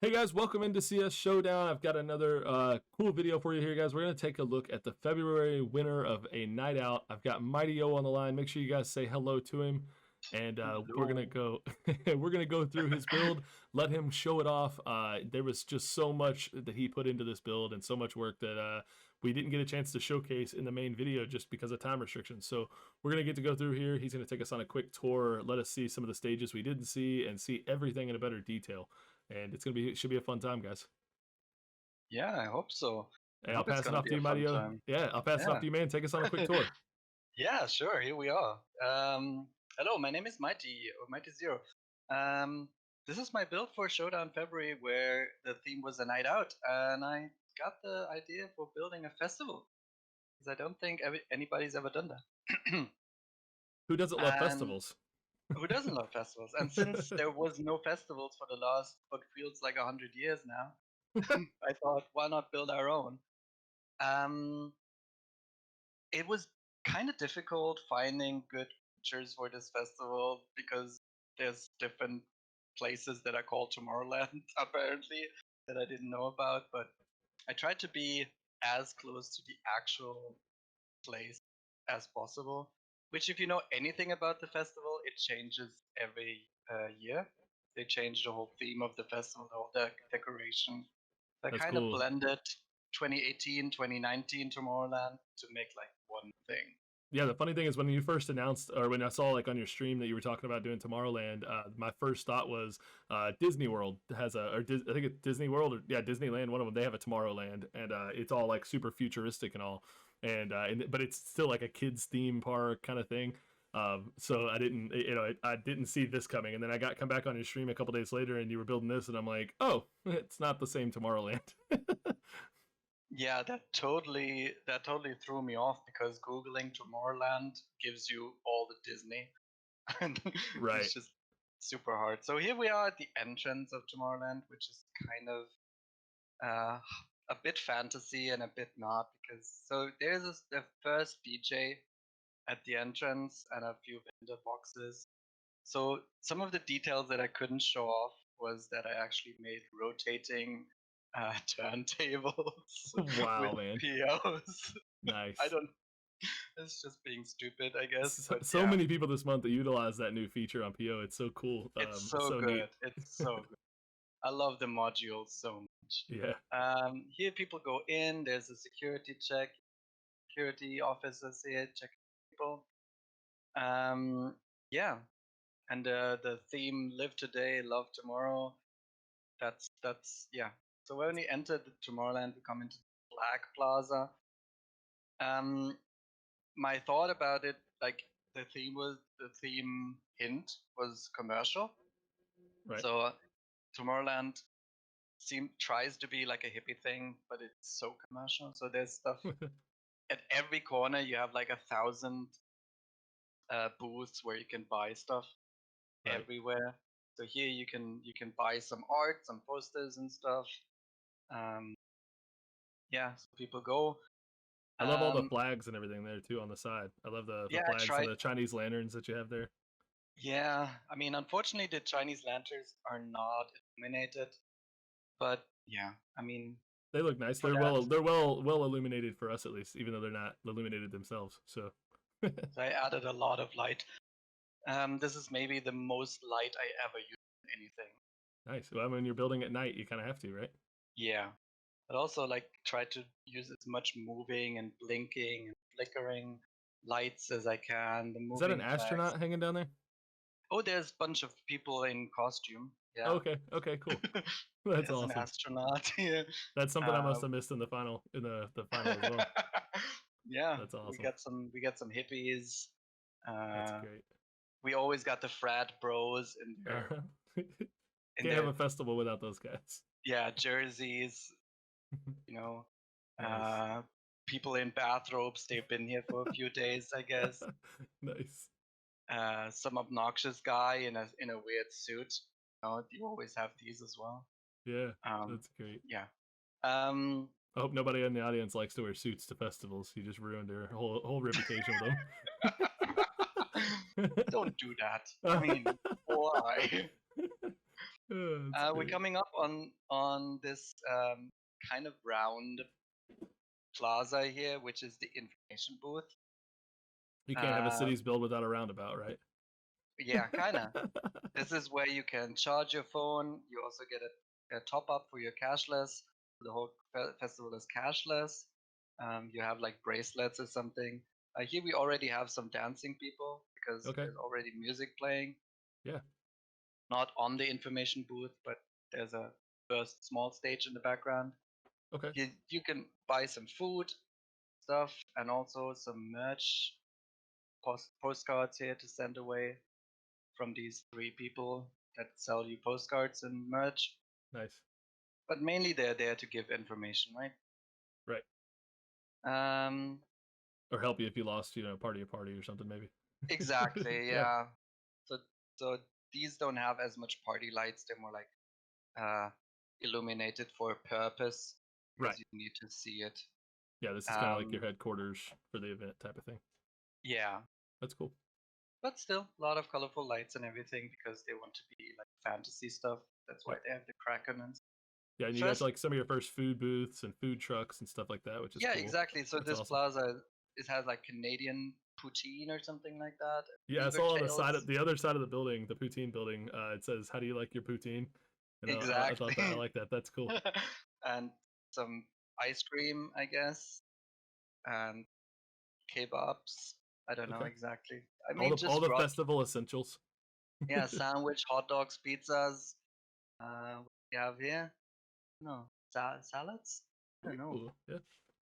Hey guys, welcome into CS Showdown. I've got another cool video for you here, guys. We're gonna take a look at the February winner of a night out. I've got Mighty O on the line. Make sure you guys say hello to him, and we're gonna Hello. go. We're gonna go through his build, let him show it off. There was just so much that he put into this build, and so much work that we didn't get a chance to showcase in the main video just because of time restrictions. So we're gonna get to go through here. He's gonna take us on a quick tour, let us see some of the stages we didn't see, and see everything in a better detail, and it should be a fun time, guys. Yeah, I hope so. I Hey, I'll hope it's pass it gonna off be to a you, fun Mario. time. Yeah, I'll pass it off Yeah. to you, man. Take us on a quick tour. Yeah, sure. Here we are. Hello, my name is Mighty or Mighty Zero. Um, this is my build for Showdown February, where the theme was a night out, and I got the idea for building a festival because I don't think anybody's ever done that. Who doesn't love And festivals? who doesn't love festivals? And since there was no festivals for the last what feels like 100 years now, I thought, why not build our own? Um, it was kind of difficult finding good pictures for this festival because there's different places that are called Tomorrowland apparently that I didn't know about, but I tried to be as close to the actual place as possible. Which, if you know anything about the festival, it changes every year. They change the whole theme of the festival, the whole decoration. I That's kind of cool. blended 2018, 2019 Tomorrowland to make like one thing. Yeah, the funny thing is when you first announced, or when I saw like on your stream that you were talking about doing Tomorrowland, my first thought was Disney World has I think it's Disney World or yeah Disneyland. One of them they have a Tomorrowland, and it's all like super futuristic and all, but it's still like a kids theme park kind of thing. So I didn't, I didn't see this coming, and then I got come back on your stream a couple days later, and you were building this, and I'm like, oh, it's not the same Tomorrowland. Yeah, that totally threw me off because Googling Tomorrowland gives you all the Disney. And Right. it's just super hard. So here we are at the entrance of Tomorrowland, which is kind of uh, a bit fantasy and a bit not because so there's the first DJ at the entrance and a few vendor boxes. So some of the details that I couldn't show off was that I actually made rotating turntables with Wow, man. POs. I Nice. don't. It's just being stupid, I guess. So, But so yeah, many people this month that utilize that new feature on PO. It's so cool. it's It's so so neat. good. It's so good. I love the modules so much. Yeah. Here people go in. There's a security check. Security officers here check people. Um, yeah, and the theme: live today, love tomorrow. That's yeah. So when we enter the Tomorrowland, we come into the Flag Plaza. Um, my thought about it, like the theme hint was commercial. Right. So Tomorrowland tries to be like a hippie thing, but it's so commercial. So there's stuff at every corner. You have like 1,000 booths where you can buy stuff Right. everywhere. So here you can buy some art, some posters and stuff. Um, yeah, so people go. I love all the Um, flags and everything there too on the side. I love the yeah, I flags and tried. the Chinese lanterns that you have there. Yeah, I mean, unfortunately, the Chinese lanterns are not illuminated, but yeah, I mean, They look nice. for that, They're well illuminated for us at least, even though they're not illuminated themselves. So I added a lot of light. This is maybe the most light I ever used in anything. nice. Well, when you're building at night, you kind of have to, right? Yeah, but also like try to use as much moving and blinking and flickering lights as I can. The Is that an moving flags. astronaut hanging down there? Oh, there's a bunch of people in costume. Oh, Yeah, okay. Okay. Cool. That's there's an awesome. astronaut here. That's something I must Um, have missed in the final as well. yeah, That's we awesome. got some hippies. That's Uh, great. we always got the frat bros in their Uh-huh. in Can't have their a festival without those guys. yeah jerseys. You know, Nice. uh, people in bathrobes. They've been here for a few days, I guess. Nice. Some obnoxious guy in a weird suit. You always have these as well. Yeah, Um, that's great. yeah. Um, I hope nobody in the audience likes to wear suits to festivals. You just ruined their whole reputation with them. don't do that. I mean, why? That's We're great. coming up on this kind of round plaza here, which is the information booth. You can't have a Um, city's build without a roundabout, right? yeah, kind of. This is where you can charge your phone. You also get a top up for your cashless. The whole festival is cashless. You have like bracelets or something. Here we already have some dancing people because Okay. there's already music playing. Yeah. Not on the information booth, but there's a first small stage in the background. Okay. You can buy some food stuff and also some merch postcards here to send away from these three people that sell you postcards and merch. Nice. But mainly they're there to give information, right? Right. Um, Or help you if you lost, party a party or something, maybe. exactly, Yeah. yeah. So so these don't have as much party lights. They're more like uh, illuminated for a purpose Right. because you need to see it. Yeah. This is kind of like your Um, headquarters for the event type of thing. yeah, That's cool. but still a lot of colorful lights and everything because they want to be like fantasy stuff. That's why Yep. they have the Kraken and Yeah, and you got first. like some of your first food booths and food trucks and stuff like that, which is Yeah, cool. exactly. So That's this awesome. plaza, it has like Canadian poutine or something like that. Yeah, I Beaver saw on the side of tails. the other side of the building, the poutine building. It says, "How do you like your poutine?" And I thought that I Exactly. like that. That's cool. And some ice cream, I guess, and kebabs. I don't know Okay. exactly. I All mean, all just the rough. festival essentials. Yeah, sandwich, hot dogs, pizzas. What do we have here? No, salads. I don't know. Ooh, yeah.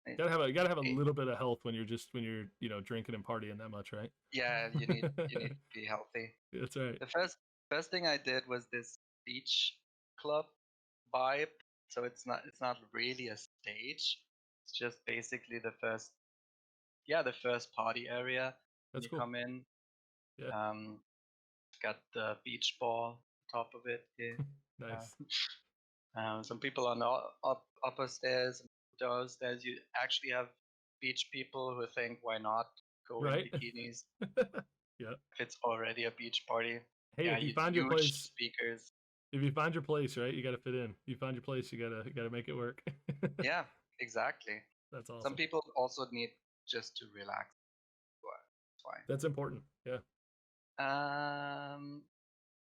It, Gotta have a it, little bit of health when you're drinking and partying that much, right? yeah, you need to be healthy. That's right. The first thing I did was this beach club vibe. So it's not really a stage. It's just basically the first party area when That's you cool. come in. Yeah. Um, got the beach ball on top of it here. Nice. Some people on the upper stairs, downstairs. You actually have beach people who think, why not go in Right. bikinis Yeah. if it's already a beach party? Hey, Yeah, if you find your huge place, speakers. right, you gotta fit in. You find your place, you gotta make it work. Yeah, exactly. That's Some awesome. people also need just to relax. That's That's important. Yeah. fine.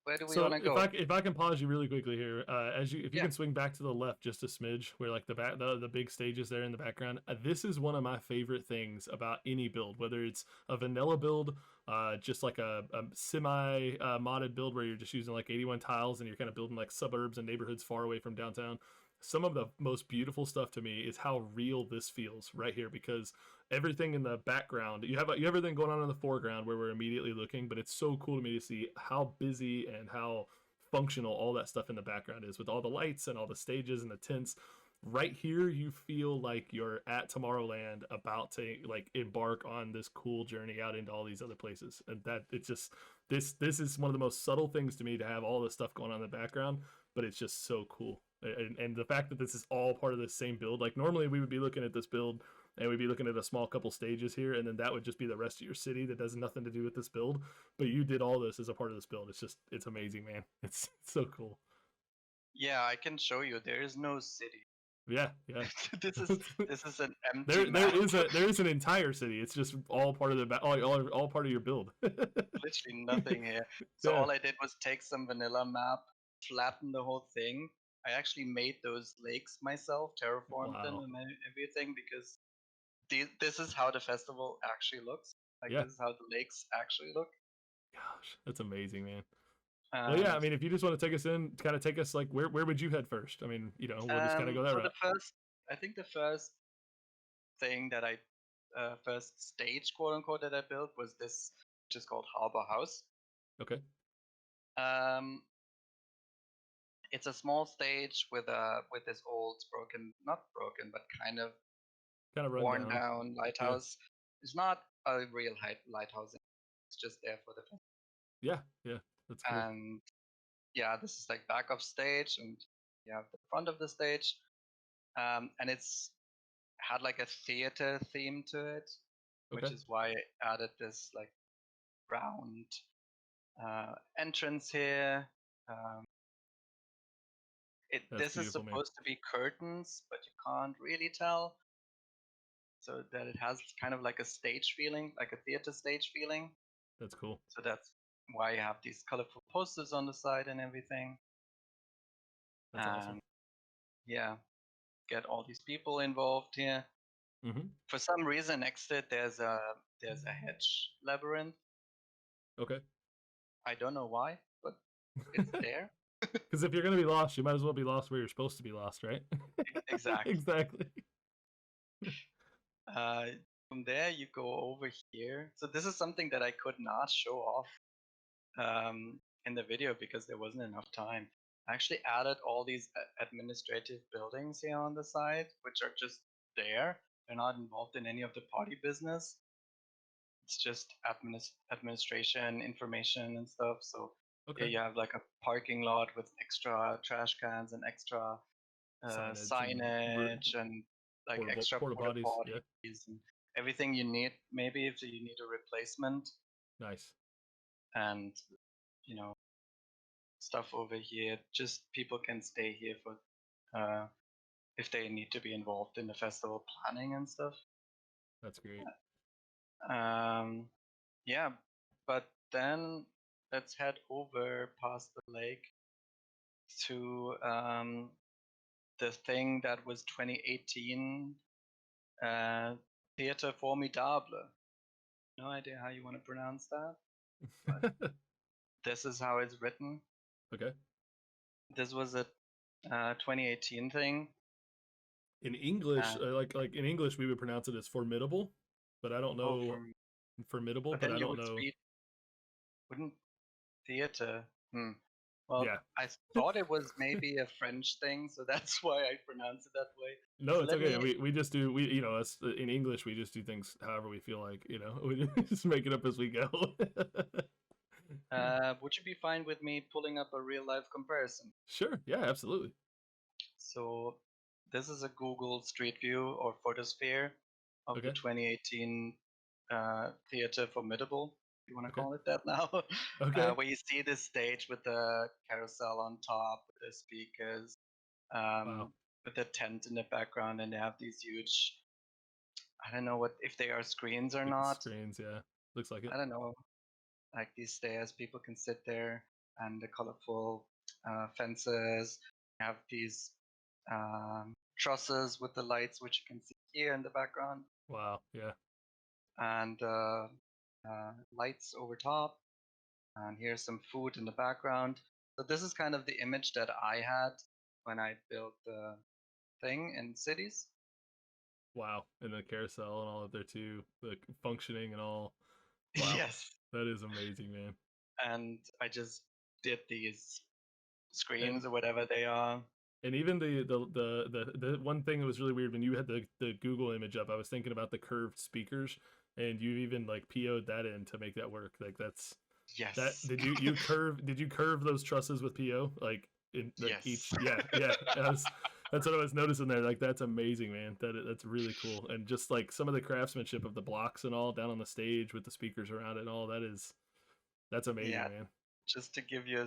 Where do we So want to go? if I can pause you really quickly here, if you Yeah. can swing back to the left just a smidge, where like the big stage is there in the background. This is one of my favorite things about any build, whether it's a vanilla build, just like a semi modded build where you're just using like 81 tiles and you're kind of building like suburbs and neighborhoods far away from downtown. Some of the most beautiful stuff to me is how real this feels right here because everything in the background you have everything going on in the foreground where we're immediately looking, but it's so cool to me to see how busy and how functional all that stuff in the background is with all the lights and all the stages and the tents. Right here you feel like you're at Tomorrowland about to like embark on this cool journey out into all these other places, and that it's just this is one of the most subtle things to me to have all this stuff going on in the background, but it's just so cool. And the fact that this is all part of the same build, like normally we would be looking at this build and we'd be looking at a small couple stages here, and then that would just be the rest of your city that does nothing to do with this build. But you did all this as a part of this build. It's amazing, man. It's so cool. Yeah, I can show you. There is no city. Yeah, yeah. this is this is an empty There map. is an entire city. It's just all part of all part of your build. Literally nothing here. So Yeah. all I did was take some vanilla map, flatten the whole thing. I actually made those lakes myself, terraformed them Wow. and everything because this is how the festival actually looks. Like Yeah. this is how the lakes actually look. Gosh, that's amazing, man. Well, yeah. I And mean, if you just want to take us in, kind of take us like where would you head first? I mean, we'll just kind of go that so the route. first, I think the first thing that first stage, quote unquote, that I built was this, which is called Harbor House. Okay. Um, it's a small stage with this old broken, not broken, but kind of Kind of run worn down. down Yeah. lighthouse. It's not a real lighthouse. It's just there for the festival. Yeah. Yeah. That's cool. And yeah, this is like back of stage, and you have the front of the stage, and it's had like a theater theme to it, which Okay. is why I added this like round entrance here. Um, That's this is beautiful, man. supposed to be curtains, but you can't really tell, so that it has kind of like a stage feeling, like a theater stage feeling. That's cool. So that's why you have these colorful posters on the side and everything. That's awesome. And yeah, get all these people involved here. Hmm. For some reason, next to it, there's a hedge labyrinth. Okay. I don't know why, but it's there. Because if you're gonna be lost, you might as well be lost where you're supposed to be lost, right? Exactly. Exactly. Uh, from there, you go over here. So this is something that I could not show off in the video because there wasn't enough time. I actually added all these administrative buildings here on the side, which are just there. They're not involved in any of the party business. It's just administration, information, and stuff. So here Okay. you have like a parking lot with extra trash cans and extra Signage and signage and like extra porta porta potties. Yeah. potties and everything you need. Maybe if you need a replacement, Nice. and you know stuff over here. Just people can stay here for uh, if they need to be involved in the festival planning and stuff. That's great. Um, yeah, but then let's head over past the lake to the thing that was 2018 uh, Theater Formidable. No idea how you want to pronounce that, but this is how it's written. Okay. This was a 2018 thing. In English, Uh, like in English, we would pronounce it as formidable, but I don't oh, know from formidable, but but then I you don't would know. speak wouldn't theater. Hmm. Well, Yeah. I thought it was maybe a French thing, so that's why I pronounce it that way. No, So it's let okay. me. We just do us in English. We just do things however we feel like. We just make it up as we go. Would you be fine with me pulling up a real life comparison? Sure. Yeah. Absolutely. So this is a Google Street View or Photosphere of the Okay. 2018 Theater Formidable. You want to Okay. call it that now? Okay. Where you see this stage with the carousel on top, with the speakers, Wow. with the tent in the background, and they have these huge. I don't know what if they are screens or Like the not. screens. Yeah. Looks like it. I don't know. Like these stairs, people can sit there, and the colorful fences. You have these trusses with the lights, which you can see here in the background, Wow. Yeah. and lights over top. And here's some food in the background. So this is kind of the image that I had when I built the thing in cities. Wow. And the carousel and all of there too. The functioning and all. Wow. Yes. That is amazing, man. And I just did these And screens or whatever they are. and even the one thing that was really weird when you had the Google image up, I was thinking about the curved speakers, and you even like PO'd that in to make that work. Like that. Yes. Did you curve those trusses with PO like in like Yes. each? Yeah, yeah. That's what I was noticing there. Like that's amazing, man. That's really cool. And just like some of the craftsmanship of the blocks and all down on the stage with the speakers around it and all that's amazing, Yeah, man. just to give you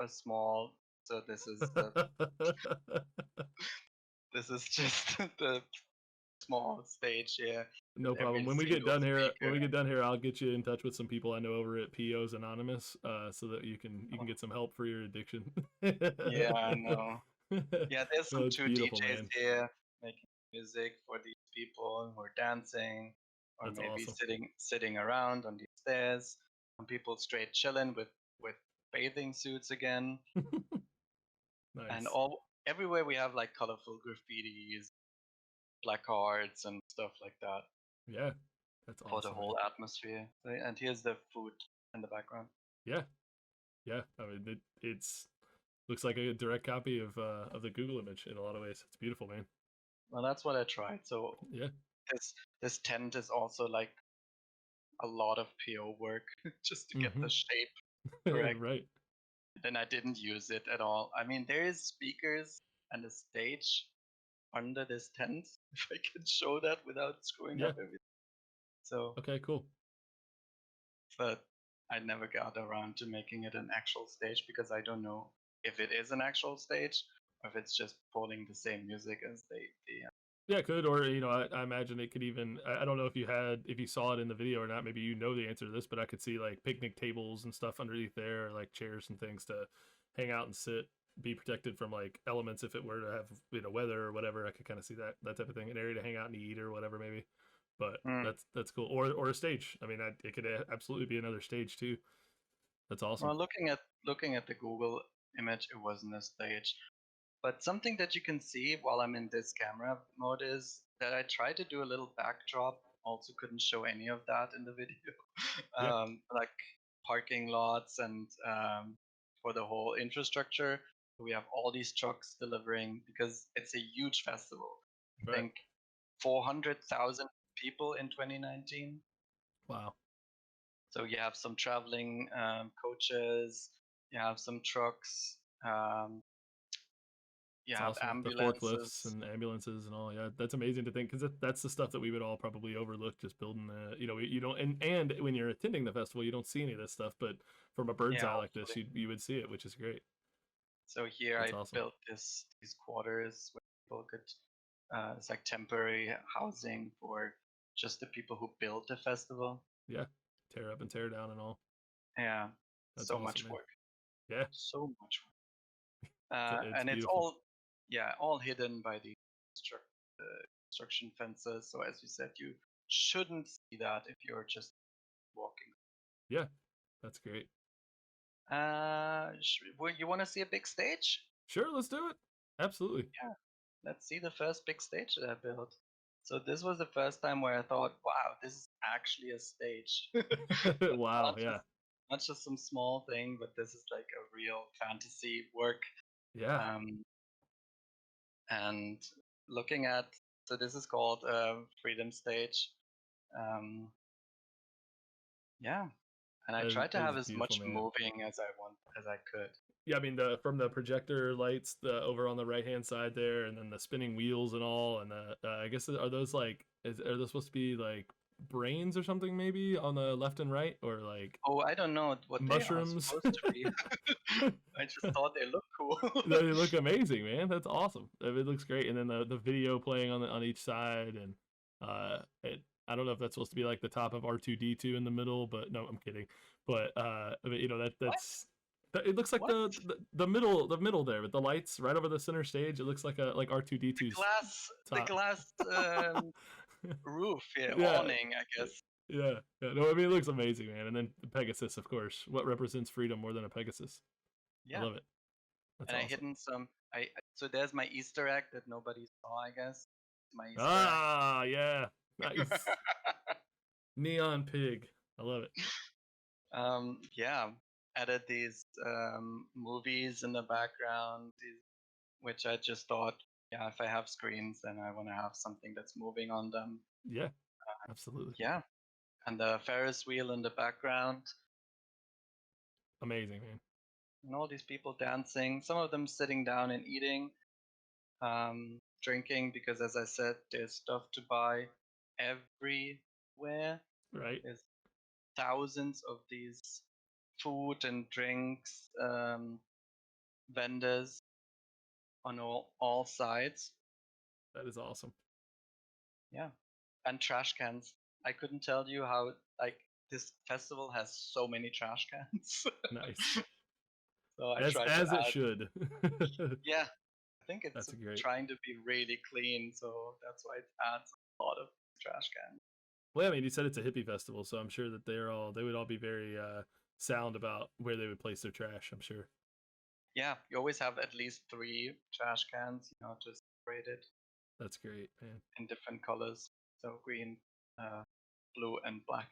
a small. So this is just the small stage here with No problem. every single When speaker. we get done here, I'll get you in touch with some people I know over at PO's Anonymous, so that you can Oh, get some help for your addiction. yeah, I know. Yeah, there's some No, it's two beautiful, DJs man. here making music for these people who are dancing, or That's maybe awesome. sitting around on these stairs. Some people straight chilling with bathing suits again, and Nice. all everywhere we have like colorful graffitis, placards, and stuff like that Yeah, that's for the awesome, man. whole atmosphere. And here's the food in the background. Yeah, yeah. I mean, it's looks like a direct copy of the Google image in a lot of ways. It's beautiful, man. Well, that's what I tried. So Yeah, this tent is also like a lot of PO work just to get hmm the shape correct. right. And I didn't use it at all. I mean, there is speakers and a stage under this tent. If I can show that without screwing Yeah. up everything. So, Okay. Cool. but I never got around to making it an actual stage because I don't know if it is an actual stage or if it's just pulling the same music as they Yeah, it could, or I imagine it could even. I don't know if you saw it in the video or not. Maybe you know the answer to this, but I could see like picnic tables and stuff underneath there, or like chairs and things to hang out and sit, be protected from like elements if it were to have weather or whatever. I could kind of see that type of thing, an area to hang out and eat or whatever maybe. But Hmm. that's cool, or a stage. I mean, it could absolutely be another stage too. That's awesome. Well, looking at the Google image, it wasn't a stage. But something that you can see while I'm in this camera mode is that I tried to do a little backdrop. Also, couldn't show any of that in the video. Yeah, Like parking lots and for the whole infrastructure. We have all these trucks delivering because it's a huge festival. I right. think 400,000 people in 2019. Wow, So you have some traveling coaches, you have some trucks, um, you it's have awesman. The forklifts ambulances. and ambulances and all. Yeah, that's amazing to think because that's the stuff that we would all probably overlook just building the. You don't and when you're attending the festival, you don't see any of this stuff, but from a bird's Yeah, eye like this, hopefully. you would see it, which is great. So here That's I awesome. built these quarters where people could, it's like temporary housing for just the people who built the festival. Yeah, tear up and tear down and all. Yeah, That's so awesome, much man. work, Yeah, so much work. it's And it's beautiful. all, yeah, all hidden by the construction fences. So as you said, you shouldn't see that if you're just walking. Yeah, that's great. You want to see a big stage? Sure, let's do it. Absolutely. Yeah, let's see the first big stage that I built. So this was the first time where I thought, wow, this is actually a stage. Wow. not Yeah. just not just some small thing, but this is like a real fantasy work. Yeah. Um, and looking at, so this is called Freedom Stage. Um, yeah, and I tried to That have is as beautiful, much man. moving as I could. Yeah, I mean the from the projector lights the over on the right hand side there, and then the spinning wheels and all, and I guess are those like are those supposed to be like brains or something maybe on the left and right, or like Oh, I don't know what they are mushrooms? supposed to be. I just thought they look cool. They look amazing, man. That's awesome. It looks great, and then the video playing on each side, and I don't know if that's supposed to be like the top of R2D2 in the middle, but no, I'm kidding. But I mean, What? it looks like What? the middle there with the lights right over the center stage. It looks like a like R2D2's The top. glass roof, yeah, Yeah, awning, I guess. yeah. No, I mean it looks amazing, man. And then the Pegasus, of course. What represents freedom more than a Pegasus? I Yeah, love it. That's and I awesome. hidden some. So there's my Easter egg that nobody saw, I guess. My Easter egg. Ah, yeah, nice. Neon pig. I love it. Yeah, added these movies in the background, which I just thought, yeah, if I have screens, then I want to have something that's moving on them. Yeah, absolutely. Yeah, and the Ferris wheel in the background, Amazing, man. and all these people dancing. Some of them sitting down and eating, drinking, because as I said, there's stuff to buy everywhere. Right? There's thousands of these food and drinks vendors on all sides. That is awesome. Yeah, and trash cans. I couldn't tell you how, like, this festival has so many trash cans. Nice. So I tried to As it add. should. Yeah, I think it's That's great. trying to be really clean, so that's why it adds a lot of trash cans. Well, I mean, you said it's a hippie festival, so I'm sure that they would all be very sound about where they would place their trash. I'm sure. Yeah, you always have at least three trash cans, to separate it That's great, man. in different colors. So green, uh, blue, and black.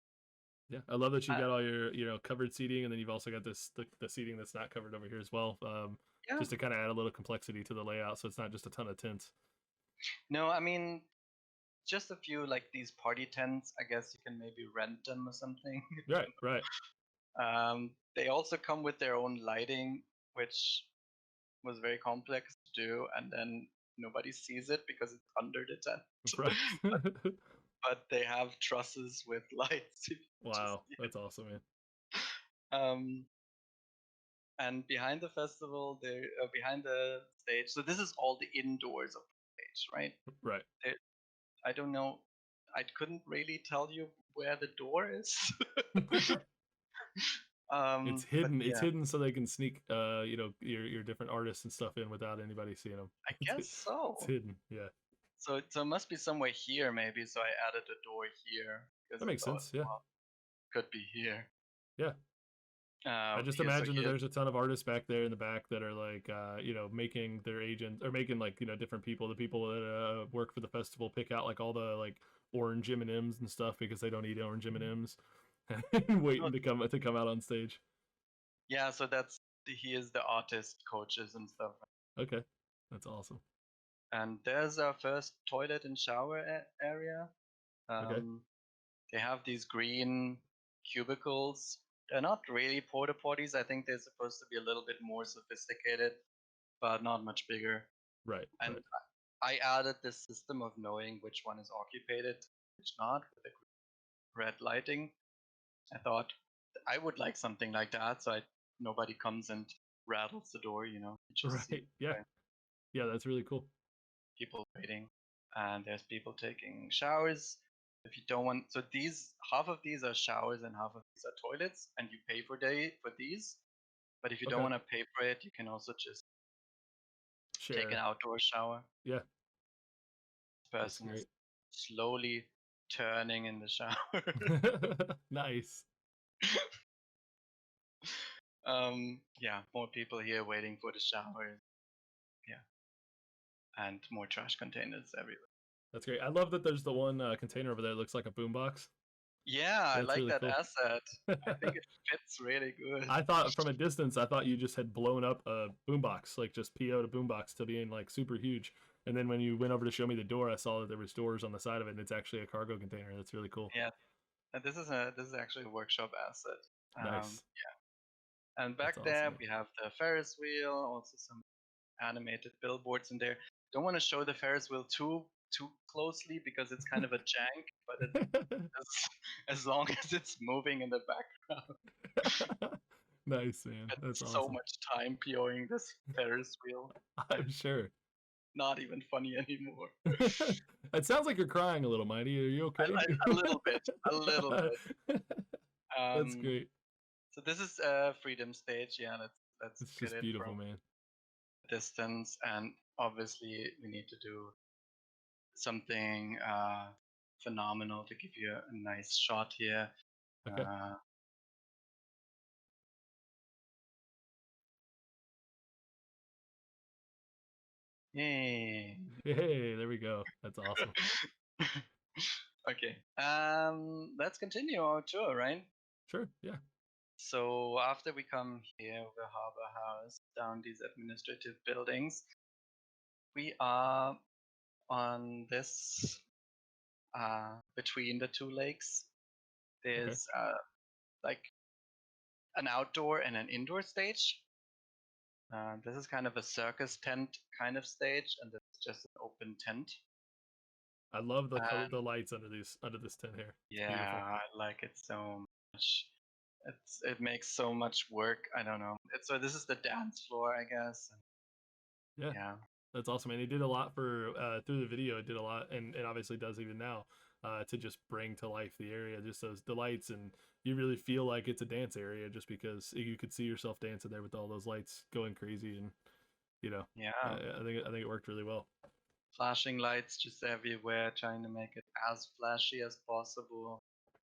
Yeah, I love that you've Uh, got all your covered seating, and then you've also got the seating that's not covered over here as well. yeah, Just to kind of add a little complexity to the layout, so it's not just a ton of tents. no, I mean, just a few like these party tents. I guess you can maybe rent them or something. Right, right, They also come with their own lighting, which was very complex to do, and then nobody sees it because it's under the tent. right. But they have trusses with lights. If you just Wow, that's awesome, man. um, And behind the festival, there behind the stage. So this is all the indoors of the stage, right? Right. There, I don't know. I couldn't really tell you where the door is. It's But hidden. It's yeah, hidden so they can sneak, your different artists and stuff in without anybody seeing them. I It's, guess it's so. hidden. Yeah, So it must be somewhere here, maybe. So I added a door here because that I makes thought, sense. Yeah, well, could be here. yeah. I just Here, so imagine that here's there's a ton of artists back there in the back that are like, making their agent or making like different people, the people that work for the festival, pick out like all the like orange M&Ms and stuff because they don't eat orange M&Ms, and no, waiting to come out on stage. yeah. So he is the artist coaches and stuff. Okay, that's awesome. And there's our first toilet and shower area. Okay, Um, they have these green cubicles. They're not really porta potties. I think they're supposed to be a little bit more sophisticated, but not much bigger. right, And right, I added this system of knowing which one is occupied, which not, with the red lighting. I thought I would like something like that, so nobody comes and rattles the door. You just see right. Yeah, yeah. That's really cool. people waiting, and there's people taking showers. If you don't want, so these half of these are showers and half of these are toilets, and you pay for these. But if you don't Okay, want to pay for it, you can also just take an share. outdoor shower. Yeah, This that's person is great. slowly turning in the shower. Nice. Yeah, more people here waiting for the shower. Yeah, and more trash containers everywhere. That's great. I love that there's the one container over there that looks like a boombox. Yeah, I That's like really that cool. asset. I think it fits really good. I thought from a distance, I thought you just had blown up a boombox, like just PO to boombox to being like super huge. And then when you went over to show me the door, I saw that there was doors on the side of it, and it's actually a cargo container. That's really cool. Yeah, and this is actually a workshop asset. Nice. And That's back awesome, there man. we have the Ferris wheel, also some animated billboards in there. Don't want to show the Ferris wheel too closely because it's kind of a jank, but as long as it's moving in the background. Nice, man. Spent That's so awesome. much time POing this Ferris wheel. I'm sure. Not even funny anymore. It sounds like you're crying a little, Mighty. Are you okay? A little bit, a little bit. That's Um, great. so this is Freedom Stage. Yeah, let's It's get just it beautiful, from man. distance, and obviously we need to do something phenomenal to give you a nice shot here. Okay. Uh, Yay. Hey, there we go. That's awesome. Okay. Let's continue our tour, right? Sure. Yeah. So after we come here over Harbor House, down these administrative buildings, we are on this between the two lakes. Okay. There's like an outdoor and an indoor stage. This is kind of a circus tent kind of stage, and this is just an open tent. I love And the lights under this tent here. It's beautiful. yeah, I like it so much. It makes so much work. I don't know. So this is the dance floor, I guess. And Yeah. yeah, That's awesome. And it did a lot for through the video. It did a lot, and obviously does even now, to just bring to life the area, just those the lights, and you really feel like it's a dance area just because you could see yourself dancing there with all those lights going crazy, and you know, yeah. I think it worked really well. Flashing lights just everywhere, trying to make it as flashy as possible.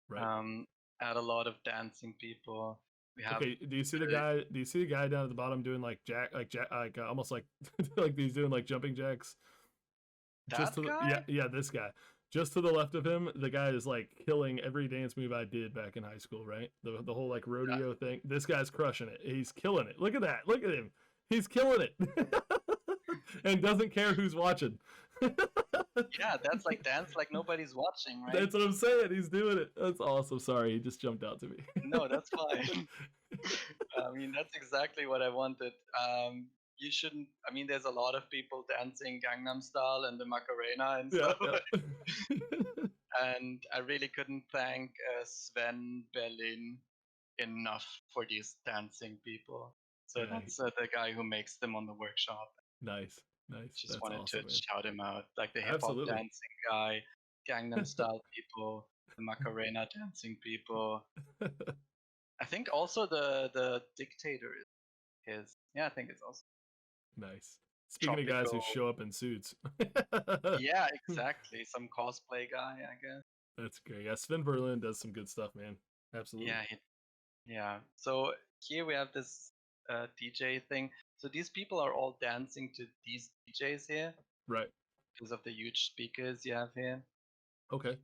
Right. Um, add a lot of dancing people. We have Okay. Do you see the really guy? Do you see the guy down at the bottom doing almost like like he's doing like jumping jacks? Just that to guy. yeah, this guy. Just to the left of him, the guy is like killing every dance move I did back in high school, right? The whole like That, rodeo thing. This guy's crushing it. He's killing it. Look at that. Look at him. He's killing it. And doesn't care who's watching. yeah, that's like dance like nobody's watching, right? That's what I'm saying. He's doing it. That's awesome. Sorry, he just jumped out to me. No, that's fine. I mean, that's exactly what I wanted. You shouldn't. I mean, there's a lot of people dancing Gangnam Style and the Macarena and Yeah, stuff, yeah. and I really couldn't thank Sven Berlin enough for these dancing people. So Right. that's the guy who makes them on the workshop. Nice. Nice. Just That's wanted to awesome, man. shout him out, like the hip hop Absolutely. dancing guy, Gangnam Style people, the Macarena dancing people. I think also the Dictator is his. Yeah, I think it's also Nice. Speaking of guys who tropical. show up in suits. Yeah, exactly. Some cosplay guy, I guess. That's great. Yeah, Sven Berlin does some good stuff, man. Absolutely. Yeah, yeah. So here we have this DJ thing. So these people are all dancing to these DJs here Right. because of the huge speakers you have here. Okay.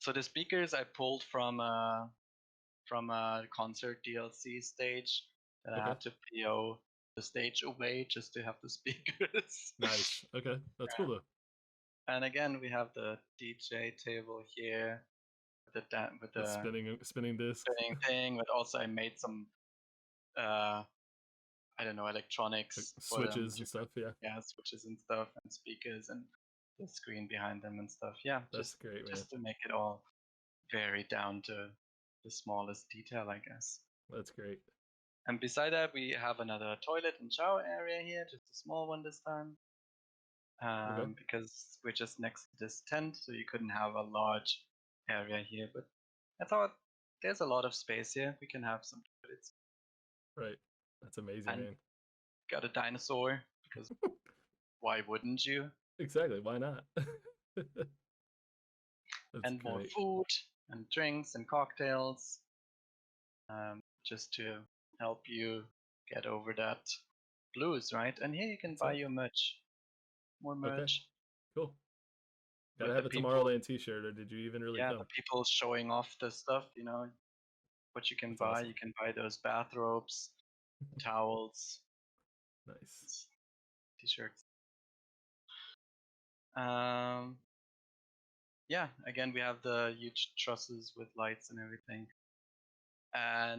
So the speakers I pulled from a concert DLC stage that I Okay. had to PO the stage away just to have the speakers. Nice. Okay. That's cool though. And again, we have the DJ table here with The the spinning disc. spinning thing. But also, I made some uh, I don't know, Like electronics for them switches to and stuff. Yeah. yeah, switches and stuff, and speakers and the screen behind them and stuff. Yeah, That's great, man. just to make it all very down to the smallest detail, I guess. That's great. And beside that, we have another toilet and shower area here, just a small one this time, Okay. because we're just next to this tent, so you couldn't have a large area here. But I thought there's a lot of space here. We can have some toilets Right. That's amazing, and man. got a dinosaur because why wouldn't you? Exactly. Why not? That's And more great. food and drinks and cocktails, just to help you get over that blues, right? And here you can That's buy it. your merch, more Okay. merch Cool. Gotta with the have a people. Tomorrowland t-shirt, or did you even really Yeah, the come? people showing off the stuff, what you can That's buy. awesome. You can buy those bathrobes, towels, Nice. t-shirts. Um, yeah, again, we have the huge trusses with lights and everything.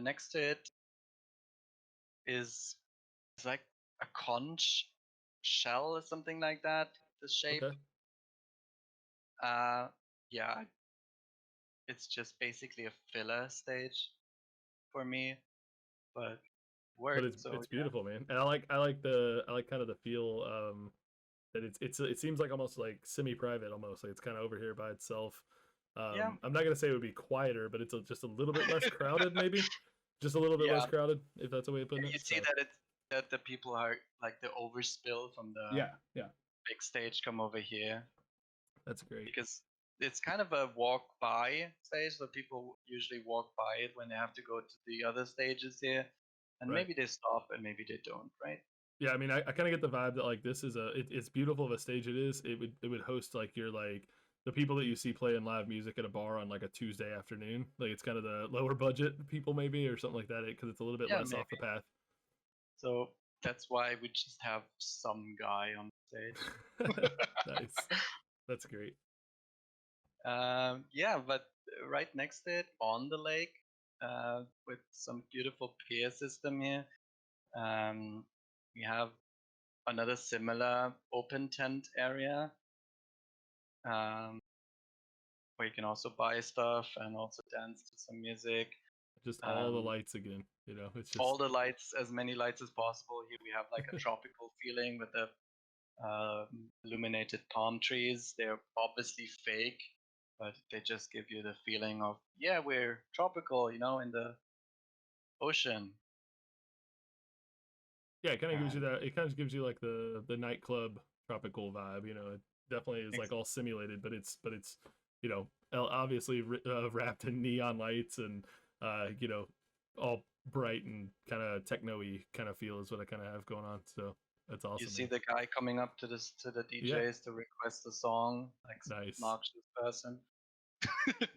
Next to it is it's like a conch shell or something like that. The shape. Okay. Uh, yeah, it's just basically a filler stage for me, but But worked. it's So it's beautiful, man. And I like kind of the feel that it seems like almost like semi-private almost. Like it's kind of over here by itself. yeah, I'm not gonna say it would be quieter, but it's just a little bit less crowded, maybe. Just a little bit yeah. less crowded, if that's a way of putting it. You see So that the people are like the overspill from the yeah, yeah, big stage come over here that's great. because it's kind of a walk by stage, so people usually walk by it when they have to go to the other stages here, and Right. maybe they stop and maybe they don't, right? Yeah, I mean, I kind of get the vibe that like this is it's beautiful of a stage it is. It would host like your like the people that you see playing live music at a bar on like a Tuesday afternoon. Like it's kind of the lower budget people maybe or something like that because it's a little bit Yeah, less off the maybe. path. So that's why we just have some guy on stage. Nice. That's great. Yeah, but right next to it on the lake, with some beautiful pier system here, um, we have another similar open tent area, um, where you can also buy stuff and also dance to some music. Just all the Um, lights again. It's all just the lights, as many lights as possible. Here we have like a tropical feeling with the illuminated palm trees. They're obviously fake, but they just give you the feeling of, yeah, we're tropical, in the ocean. yeah, it kind of gives you And that. It kind of gives you like the nightclub tropical vibe. It definitely is like ex- all simulated, but it's obviously wrapped in neon lights and all bright and kind of techno-y kind of feel is what I kind of have going on. So that's you awesome, see man. the guy coming up to the Yeah, DJs to request a song, like some nice. obnoxious person,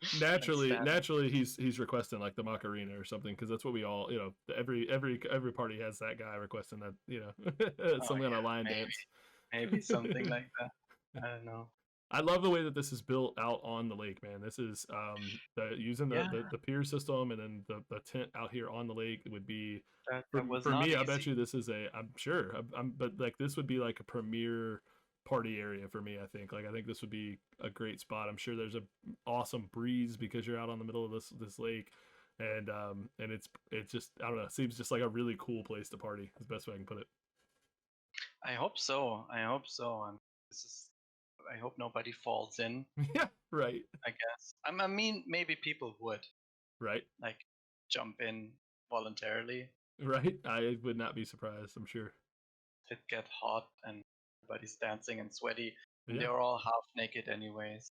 and Naturally, stand. naturally, he's requesting like the Macarena or something because that's what we all every party has that guy requesting that Oh some kind of yeah, line maybe dance. something like that. I don't know. I love the way that this is built out on the lake, man. This is using Yeah, the pier system and then the tent out here on the lake would be that was for not me. I bet easy. you this is I'm sure but like this would be like a premier party area for me. I think this would be a great spot. I'm sure there's a awesome breeze because you're out on the middle of this lake. and it's just I don't know, it seems just like a really cool place to party. Is the best way I can put it. I hope so. I hope so. This is. I hope nobody falls in. Yeah, right, I guess. I mean, maybe people would right, like jump in voluntarily. right. I would not be surprised. I'm sure. It get hot and everybody's dancing and sweaty, and Yeah, they're all half naked anyways.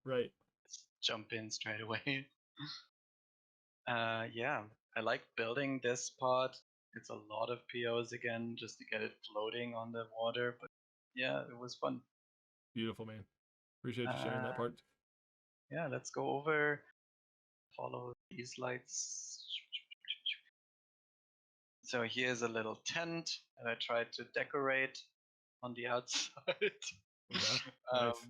right. Just jump in straight away. Yeah, I like building this pod. It's a lot of POs again just to get it floating on the water, but yeah, it was fun. Beautiful, man. Appreciate you sharing Uh, that part. yeah, let's go over, follow these lights. So here's a little tent that I tried to decorate on the outside. Yeah, um, nice.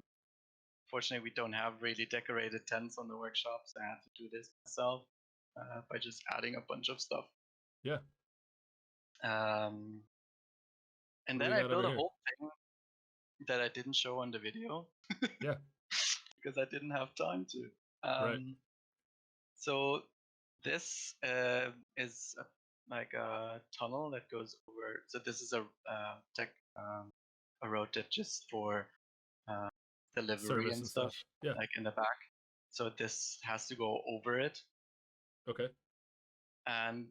Fortunately, we don't have really decorated tents on the workshop, so I had to do this myself by just adding a bunch of stuff. Yeah. Um, and What do then we I got over built a here? whole thing that I didn't show on the video Yeah, because I didn't have time to. right. So this is like a tunnel that goes over. So this is a road that just for uh, delivery Service and and stuff, stuff. Yeah. like in the back. So this has to go over it, Okay. and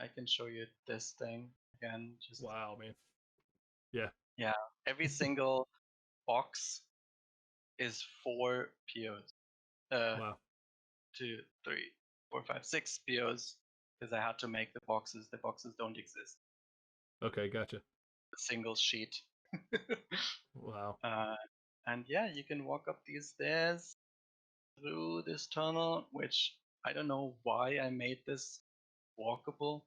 I can show you this thing again. Just Wow, man. Yeah. yeah, every single box is 4 POs. Uh, Wow. 2, 3, 4, 5, 6 POs because I had to make the boxes. The boxes don't exist. Okay, gotcha. A single sheet. Wow. uh, and yeah, you can walk up these stairs through this tunnel, which I don't know why I made this walkable.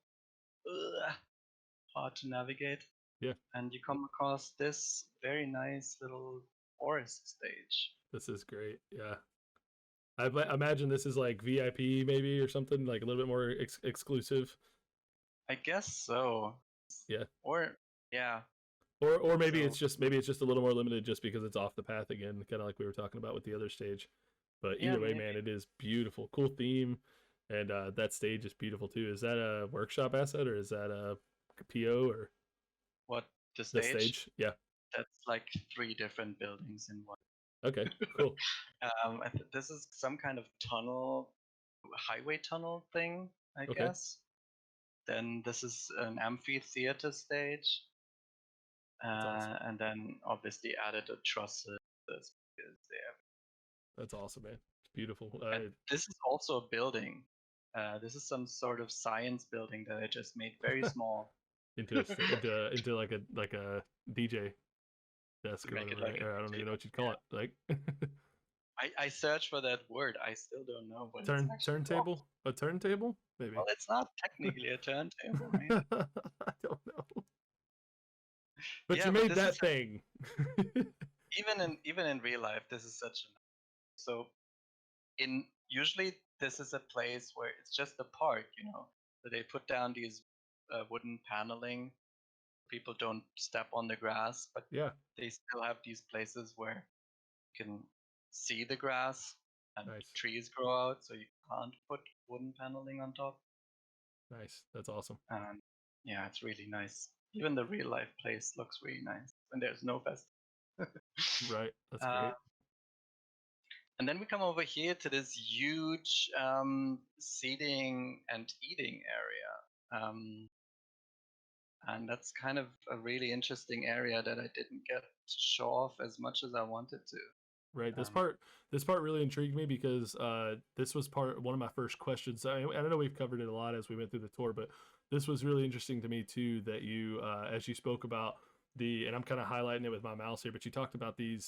Ugh, hard to navigate. Yeah. And you come across this very nice little forest stage. This is great. Yeah. Imagine this is like VIP maybe or something like a little bit more exclusive. I guess so. Yeah. Or yeah. Or So maybe it's just a little more limited just because it's off the path again, kind of like we were talking about with the other stage. But yeah, either way, maybe. man, it is beautiful, cool theme, and that stage is beautiful too. Is that a workshop asset or is that a PO or What the the stage? stage? Yeah. That's like 3 different buildings in one. Okay. Cool. This is some kind of tunnel, highway tunnel thing, I Okay. guess. Then this is an amphitheater stage, That's awesome. and then obviously added a trusses because they have. That's awesome, man. It's beautiful. And this is also a building. This is some sort of science building that I just made very small. Into like a DJ desk or Make it whatever, like right? a Or I don't DJ even know what you'd desk. call it. Like I searched for that word. I still don't know what it's actually called. turntable, a turntable, maybe. Well, it's not technically a turntable, right? I don't know. But you Yeah, but made this is that thing. even in real life, this is such an so in usually this is a place where it's just a park, so they put down these wooden paneling. People don't step on the grass, but Yeah, they still have these places where you can see the grass and nice, trees grow out, so you can't put wooden paneling on top. nice. That's awesome. And yeah, it's really nice. Even the real life place looks really nice when there's no fest. Right, that's uh, great. and then we come over here to this huge seating and eating area. And that's kind of a really interesting area that I didn't get to show off as much as I wanted to. Right. Um, This part really intrigued me because this was one of my first questions. I know we've covered it a lot as we went through the tour, but this was really interesting to me too. That you, as you spoke about and I'm kind of highlighting it with my mouse here, but you talked about these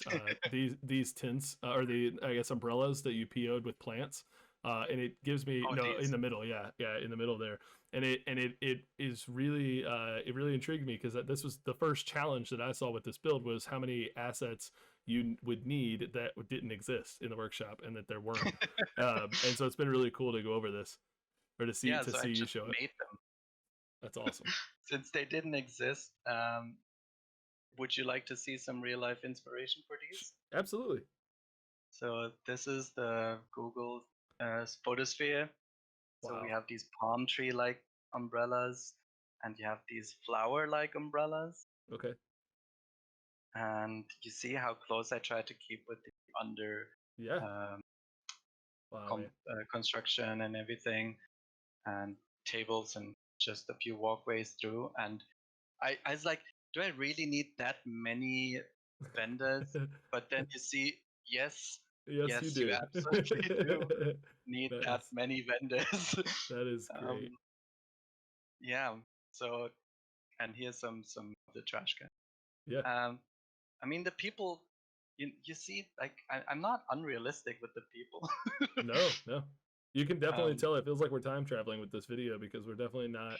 tents or the I guess umbrellas that you PO'd with plants, and it gives me oh, no in these. the middle, yeah, in the middle there, and it is really it really intrigued me because this was the first challenge that I saw with this build was how many assets you would need that didn't exist in the workshop and that there weren't. And so it's been really cool to go over this or Yeah, to so I see you just show it. made them. That's awesome. Since they didn't exist, would you like to see some real life inspiration for these? Absolutely. So this is the Google Photosphere. So we Wow. have these palm tree like umbrellas, and you have these flower like umbrellas. Okay. And you see how close I try to keep with the under Yeah. um, Wow, man. construction and everything, and tables and just a few walkways through. And I was like, do I really need that many vendors? But then you see, yes, Yes, you yes, you do. absolutely do need that Nice. many vendors. That is great. um, yeah. So, and here's some of the trash can. Yeah. Um, I mean, the people, you see, like I'm not unrealistic with the people. No, no. You can definitely um, tell it feels like we're time traveling with this video because we're definitely not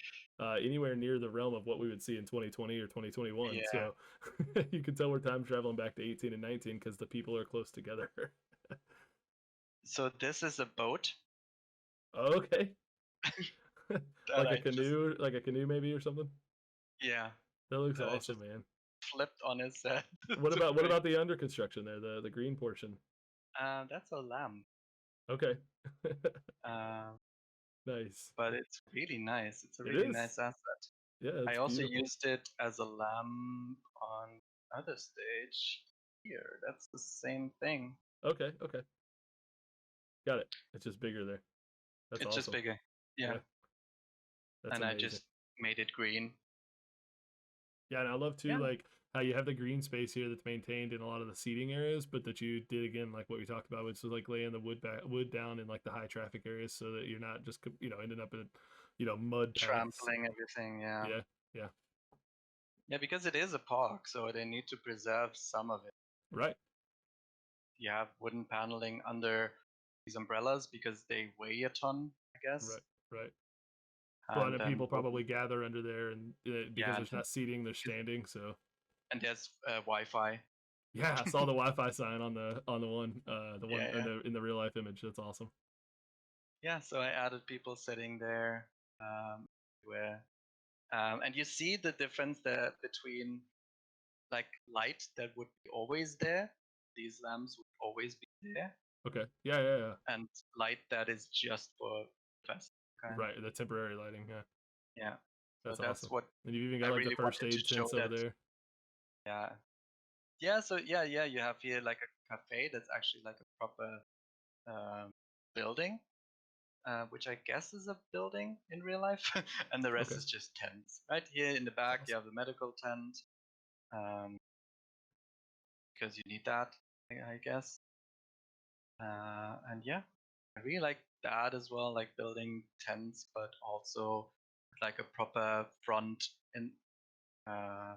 anywhere near the realm of what we would see in 2020 or 2021. yeah. So you can tell we're time traveling back to 18 and 19 because the people are close together. So this is a boat Okay. that I just, Like a canoe maybe or something. yeah, That looks that I awesome, just man. flipped on his head. What to bring. about the under construction there, the green portion? That's a lamb. Okay. Uh, Nice. but it's really nice. It's a It really is. nice asset. Yeah, I it's also beautiful. used it as a lamp on other stage here. That's the same thing. Okay, okay. Got it. It's just bigger there. That's It's just awesome. bigger. Yeah. Yeah, that's And I amazing. just made it green. Yeah, and I love too Yeah. like how you have the green space here that's maintained in a lot of the seating areas, but that you did again like what we talked about, which was like laying the wood down in like the high traffic areas so that you're not just ending up in mud paths. Trampling everything. Yeah. Yeah, yeah, Yeah, because it is a park, so they need to preserve some of it. right, You have wooden paneling under these umbrellas because they weigh a ton, I guess. right, right. Well, and And then then people probably gather under there, and because yeah, there's not seating, they're standing. So and there's Wi-Fi. yeah, I saw the Wi-Fi sign on the one Yeah, yeah, in the real life image. That's awesome. yeah. So I added people sitting there, where, and you see the difference there between like light that would be always there. These lamps would always be there, Okay, yeah, yeah, yeah. and light that is just for festival kind of. Right, the temporary lighting. Yeah, Yeah. So that's that's awesome. what And you've even I got like the really first wanted to aid show tents over that. there. Yeah. Yeah. So yeah, yeah. You have here like a cafe that's actually like a proper um, building, which I guess is a building in real life, and the rest Okay, is just tents. Right here in the that's back, you awesome. have the medical tent, um, because you need that, I guess. And yeah, I really like that as well, like building tents, but also like a proper front in uh,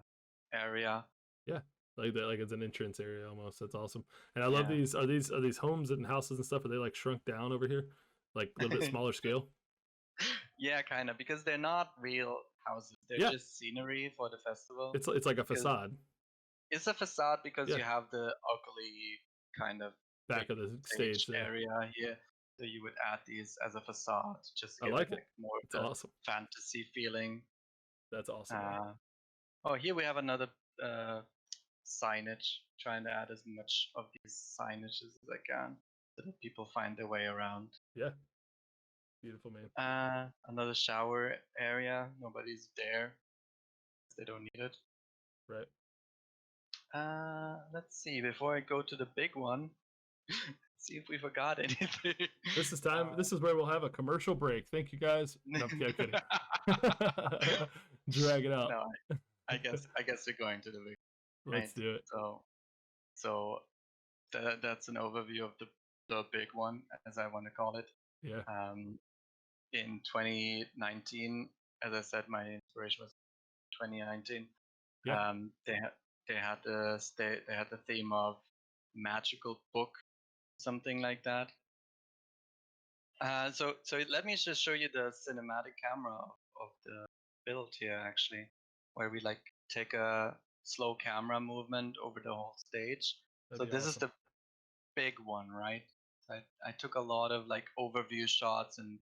area. Yeah, like that, like it's an entrance area almost. That's awesome. And I love Yeah. these. Are these homes and houses and stuff? Are they like shrunk down over here, like a little bit smaller scale? Yeah, kind of, because they're not real houses. They're Yeah, just scenery for the festival. it's like a Because facade. it's a facade because Yeah, you have the ugly kind of big back of the stage stage there. area here. So you would add these as a facade just to I give it like it. like more of It's the awesome. fantasy feeling. That's awesome, man. Uh, oh, here we have another uh, signage. Trying to add as much of these signages as I can so that people find their way around. Yeah, beautiful, man. Another shower area. Nobody's there. They don't need it. Right. Let's see. Before I go to the big one, see if we forgot anything. This is time. Uh, This is where we'll have a commercial break. Thank you, guys. No, I'm kidding. Drag it out. no, I guess we're going to the big, Let's right. do it. So that's an overview of the big one, as I want to call it. Yeah. Um, in 2019, as I said, my inspiration was 2019. Yeah. They had the theme of magical book, something like that. So let me just show you the cinematic camera of the build here, actually, where we like take a slow camera movement over the whole stage. That'd So be this is awesome. the big one, right? I took a lot of like overview shots and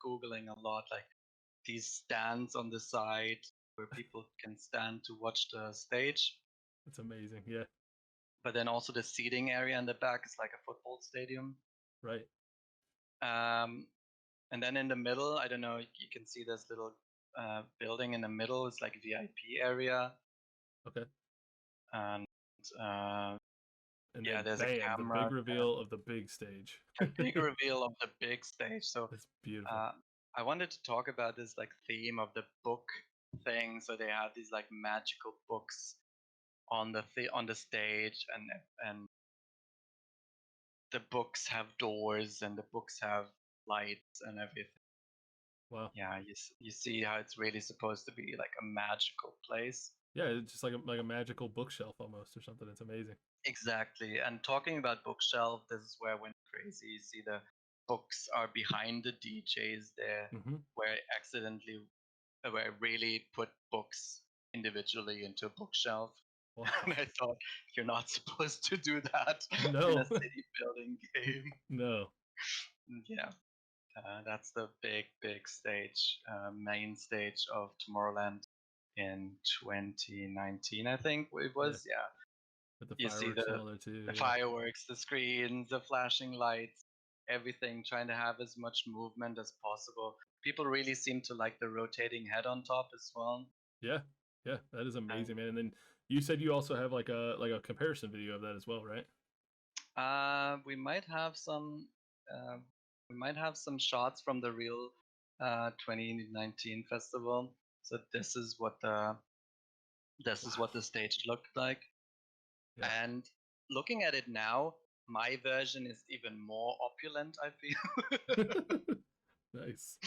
Googling a lot, like these stands on the side where people can stand to watch the stage. It's amazing. Yeah. But then also the seating area in the back is like a football stadium. Right. Um, and then in the middle, I don't know, you can see this little building in the middle. It's like VIP area, Okay. and uh, And yeah, then there's a bam, the big camera. reveal of the big stage. The big reveal of the big stage. So That's beautiful. uh, I wanted to talk about this like theme of the book thing. So they have these like magical books on on the stage, and the books have doors, and the books have lights and everything. Wow. Yeah, you see how it's really supposed to be like a magical place. Yeah, it's just like a magical bookshelf almost or something. It's amazing. Exactly. And talking about bookshelf, this is where I went crazy. You see the books are behind the DJs there, Hmm. where I really put books individually into a bookshelf. And Wow. I thought you're not supposed to do that in a No. city building game. No. Yeah, that's the big stage, main stage of Tomorrowland in 2019, I think it Yeah. was. Yeah, With the you see fireworks and all there too. the Yeah. fireworks, the screens, the flashing lights, everything, trying to have as much movement as possible. People really seem to like the rotating head on top as well. Yeah. Yeah. That is And amazing, man. And then you said you also have like a comparison video of that as well, right? we might have some uh, we might have some shots from the real 2019 festival. So this is what Wow. the stage looked like. Yeah. And looking at it now, my version is even more opulent, I feel. Nice.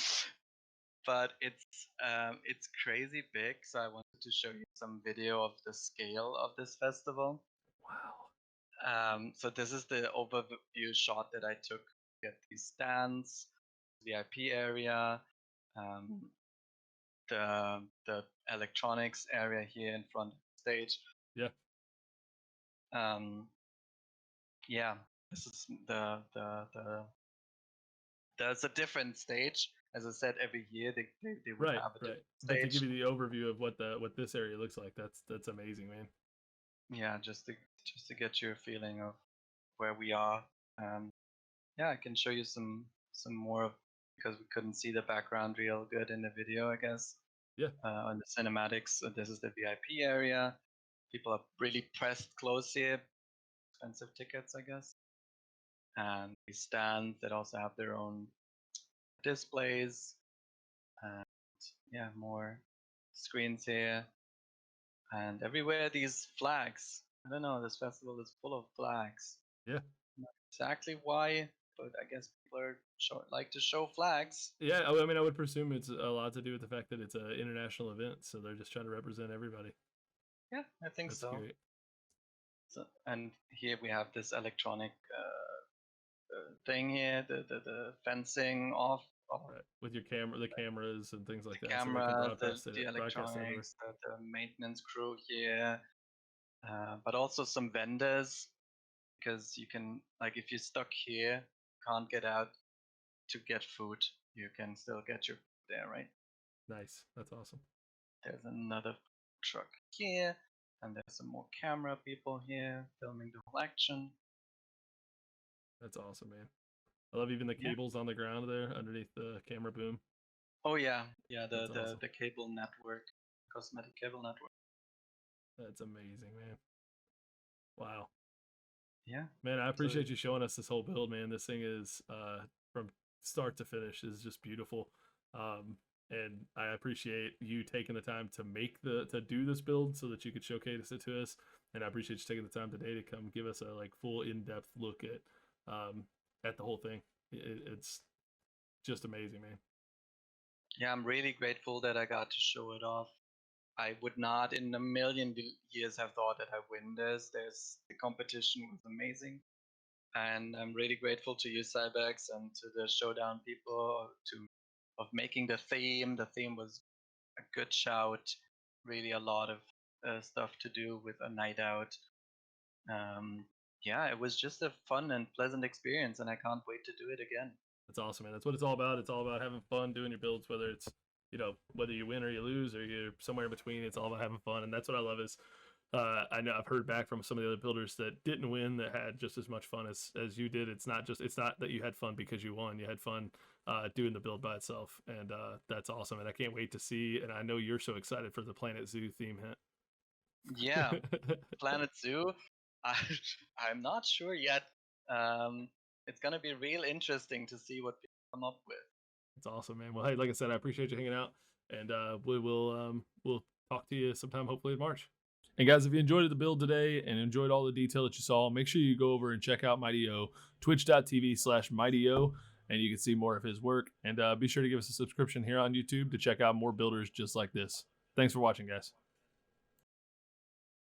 But it's crazy big. So I wanted to show you some video of the scale of this festival. Wow. So this is the overview shot that I took. Get these stands, VIP area, um, the electronics area here in front of the stage. Yeah. Um, yeah, this is there's a different stage. As I said, every year they would Right. have a Right. different But to give stage. you the overview of what this area looks like, that's amazing, man. Yeah, just to get you a feeling of where we are. Um, yeah, I can show you some more of, because we couldn't see the background real good in the video, I guess. Yeah. On the cinematics, so this is the VIP area. People are really pressed close here. Expensive tickets, I guess. And these stands that also have their own displays. And yeah, more screens here. And everywhere these flags. I don't know, this festival is full of flags. Yeah. Not exactly why, but I guess people like to show flags. Yeah, I mean, I would presume it's a lot to do with the fact that it's an international event, so they're just trying to represent everybody. Yeah, I think That's so. great. So, and here we have this electronic thing here, the fencing off Right, with your camera, the cameras and things like the that, so they can cameras, the broadcast it over. electronics, the maintenance crew here, but also some vendors, because you can, like, if you're stuck here, can't get out to get food, you can still get your food there, right? Nice, that's awesome. There's another truck here, and there's some more camera people here filming the whole action. That's awesome, man. I love even the Yeah. cables on the ground there underneath the camera boom. Oh yeah, yeah. That's awesome. The cable network, cosmetic cable network. That's amazing, man. Wow. Yeah. Man, I So appreciate you showing us this whole build, man. This thing is from start to finish is just beautiful. Um, and I appreciate you taking the time to to do this build so that you could showcase it to us. And I appreciate you taking the time today to come give us a like full in-depth look um at the whole thing. It's just amazing, man. yeah, I'm really grateful that I got to show it off. I would not in a million years have thought that I win this. The competition was amazing, and I'm really grateful to you, Cybex, and to the Showdown people of making the theme. The theme was a good shout. Really, a lot of stuff to do with a night out. Um, yeah, it was just a fun and pleasant experience, and I can't wait to do it again. That's awesome, man. That's what it's all about. It's all about having fun doing your builds, whether it's whether you win or you lose or you're somewhere in between. It's all about having fun, and that's what I love is I know I've heard back from some of the other builders that didn't win that had just as much fun as you did. It's not that you had fun because you won. You had fun doing the build by itself, and that's awesome. And I can't wait to see. And I know you're so excited for the Planet Zoo theme Yeah, hint. Planet Zoo. I, I'm not sure yet. Um, it's gonna be real interesting to see what people come up with. It's awesome, man. Well, hey, like I said, I appreciate you hanging out, and we'll talk to you sometime, hopefully in March. And guys, if you enjoyed the build today and enjoyed all the detail that you saw, make sure you go over and check out Mighty O, twitch.tv/Mighty O, and you can see more of his work. And be sure to give us a subscription here on YouTube to check out more builders just like this. Thanks for watching, guys.